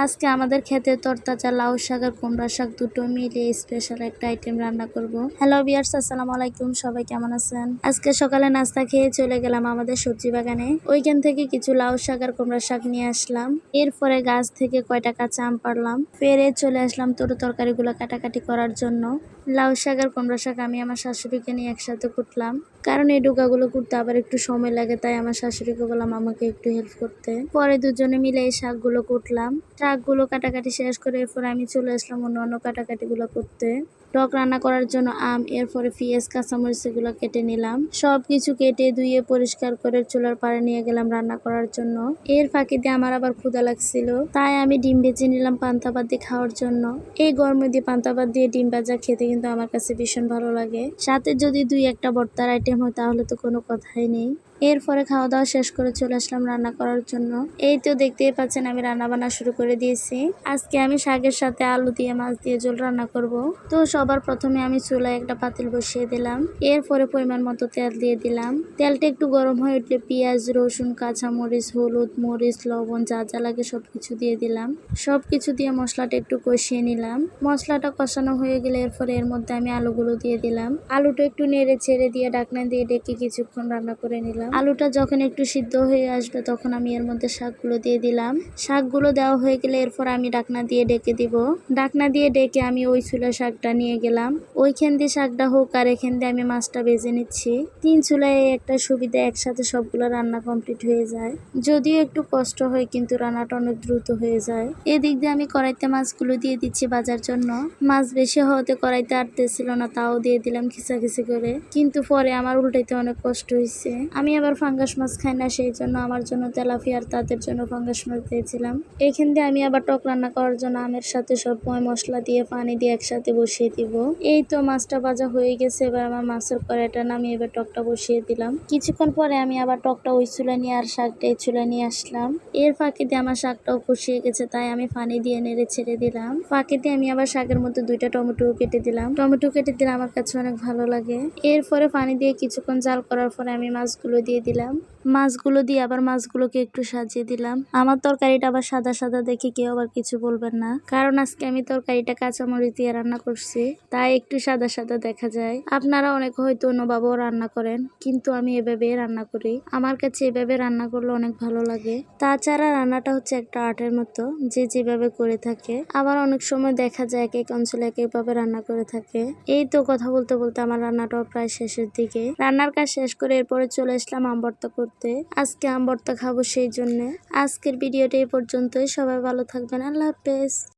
আজকে আমাদের ক্ষেতে তরতাজা লাউ শাক আর কুমড়া শাক দুটো মিলিয়ে স্পেশাল একটা আইটেম রান্না করব। হ্যালো ভিউয়ার্স, আসসালামু আলাইকুম, সবাই কেমন আছেন? আজকে সকালে নাস্তা খেয়ে চলে গেলাম আমাদের সবজি বাগানে। ওইখান থেকে কিছু লাউ শাক আর কুমড়া শাক নিয়ে আসলাম। এরপরে গাছ থেকে কয়টা কাঁচা আম পারলাম, ফেরে চলে আসলাম তরকারিগুলো কাটাকাটি করার জন্য। লাউ শাক আর কুমড়া শাক আমি আমার শাশুড়িকে নিয়ে একসাথে কুটলাম, কারণ এই ডোকাগুলো করতে আবার একটু সময় লাগে, তাই আমার শাশুড়িকে বললাম আমাকে একটু হেল্প করতে। পরে দুজনে মিলে এই শাকগুলো কুটলাম। শাকগুলো কাটাকাটি শেষ করে এরপর আমি চলে আসলাম অন্য কাটাকাটিগুলো করতে। টক রান্না করার জন্য আম, এরপরে পেঁয়াজ কাঁচামরিচ এগুলো কেটে নিলাম। সবকিছু কেটে ধুয়ে পরিষ্কার করে চুলার পাড়ে নিয়ে গেলাম রান্না করার জন্য। এর ফাঁকিতে আমার আবার ক্ষুধা লাগছিল, তাই আমি ডিম ভেজে নিলাম পান্তা ভাত দিয়ে খাওয়ার জন্য। এই গরমে দিয়ে পান্তা ভাত দিয়ে ডিম ভাজা খেতে কিন্তু আমার কাছে ভীষণ ভালো লাগে। সাথে যদি দুই একটা ভর্তার আইটেম হয় তাহলে তো কোনো কথাই নেই। এরপরে খাওয়া দাওয়া শেষ করে চলে আসলাম রান্না করার জন্য। এই তো দেখতেই পাচ্ছেন আমি রান্না বান্না শুরু করে দিয়েছি। আজকে আমি শাকের সাথে আলু দিয়ে মাছ দিয়ে ঝোল রান্না করব। তো সবার প্রথমে আমি চুলায় একটা পাতিল বসিয়ে দিলাম। এরপরে পরিমাণ মতো তেল দিয়ে দিলাম। তেলটা একটু গরম হয়ে উঠলে পেঁয়াজ, রসুন, কাঁচামরিচ, হলুদ, মরিচ, লবণ যা যা লাগে সবকিছু দিয়ে দিলাম। সবকিছু দিয়ে মশলাটা একটু কষিয়ে নিলাম। মশলাটা কষানো হয়ে গেলে এরপরে এর মধ্যে আমি আলুগুলো দিয়ে দিলাম। আলুটা একটু নেড়ে ছেড়ে দিয়ে ঢাকনা দিয়ে ডেকে কিছুক্ষণ রান্না করে নিলাম। আলুটা যখন একটু সিদ্ধ হয়ে আসবে তখন আমি এর মধ্যে শাকগুলো দিয়ে দিলাম। শাকগুলো দেওয়া হয়ে গেলে এরপর আমি ঢাকনা দিয়ে ডেকে দিব। ঢাকনা দিয়ে ডেকে আমি ওই চুলা শাকটা নিয়ে গেলাম। ওইখান দিয়ে শাকটা হোক আর এখান দিয়ে আমি মাছটা ভেজে নিচ্ছি। 3 চুলায় একটা সুবিধা, একসাথে সবগুলো রান্না কমপ্লিট হয়ে যায়। যদিও একটু কষ্ট হয় কিন্তু রান্নাটা অনেক দ্রুত হয়ে যায়। এদিক দিয়ে আমি কড়াইতে মাছগুলো দিয়ে দিচ্ছি ভাজার জন্য। মাছ বেশি হওয়াতে কড়াইতে আটতেছিল না, তাও দিয়ে দিলাম খিচাখিচি করে। কিন্তু পরে আমার উল্টাইতে অনেক কষ্ট হয়েছে। আমি আবার ফাঙ্গাস মাছ খাই না, সেই জন্য আমার জন্য তেলাপিয়া আর তাদের জন্য ফাঙ্গাস মাছ দিয়েছিলাম। এইখান দিয়ে আমি আবার টক রান্না করার জন্য আমের সাথে সব মশলা দিয়ে পানি দিয়ে একসাথে বসিয়ে দিব। এই তো মাছটা ভাজা হয়ে গেছে, এবার আমার মাছের কড়াইটা নামিয়ে এবার টকটা বসিয়ে দিলাম। কিছুক্ষণ পরে আমি আবার টকটা ওই চুলা নিয়ে আর শাকটা এই চুলা নিয়ে আসলাম। এর ফাঁকিতে আমার শাকটাও কষিয়ে গেছে, তাই আমি পানি দিয়ে নেড়ে ছেড়ে দিলাম। ফাঁকিতে আমি আবার শাকের মধ্যে 2টা টমেটো কেটে দিলাম। টমেটো কেটে দিলে আমার কাছে অনেক ভালো লাগে। এরপরে পানি দিয়ে কিছুক্ষণ জাল করার পরে আমি মাছগুলো দিয়ে দিলাম। মাছগুলো দিয়ে আবার মাছগুলোকে একটু সাজিয়ে দিলাম। আমার তরকারিটা আবার সাদা সাদা দেখে কেউ আবার কিছু বলবেন না, কারণ আজকে আমি তরকারিটা কাঁচামরিচ দিয়ে রান্না করছি, তাই একটু সাদা সাদা দেখা যায়। আপনারা অনেক হয়তো অন্যভাবেও রান্না করেন, কিন্তু আমি এভাবে রান্না করি। আমার কাছে এভাবে রান্না করলে অনেক ভালো লাগে। তাছাড়া রান্নাটা হচ্ছে একটা আর্টের মতো, যে যেভাবে করে থাকে। আবার অনেক সময় দেখা যায় এক এক অঞ্চলে এক একভাবে রান্না করে থাকে। এই তো কথা বলতে বলতে আমার রান্নাটাও প্রায় শেষের দিকে। রান্নার কাজ শেষ করে এরপরে চলে আসলাম আম ভর্তা করতে। আজকে আম ভর্তা খাবো, সেই জন্য আজকের ভিডিওটা এই পর্যন্তই। সবাই ভালো থাকবেন, আল্লাহ হাফেজ।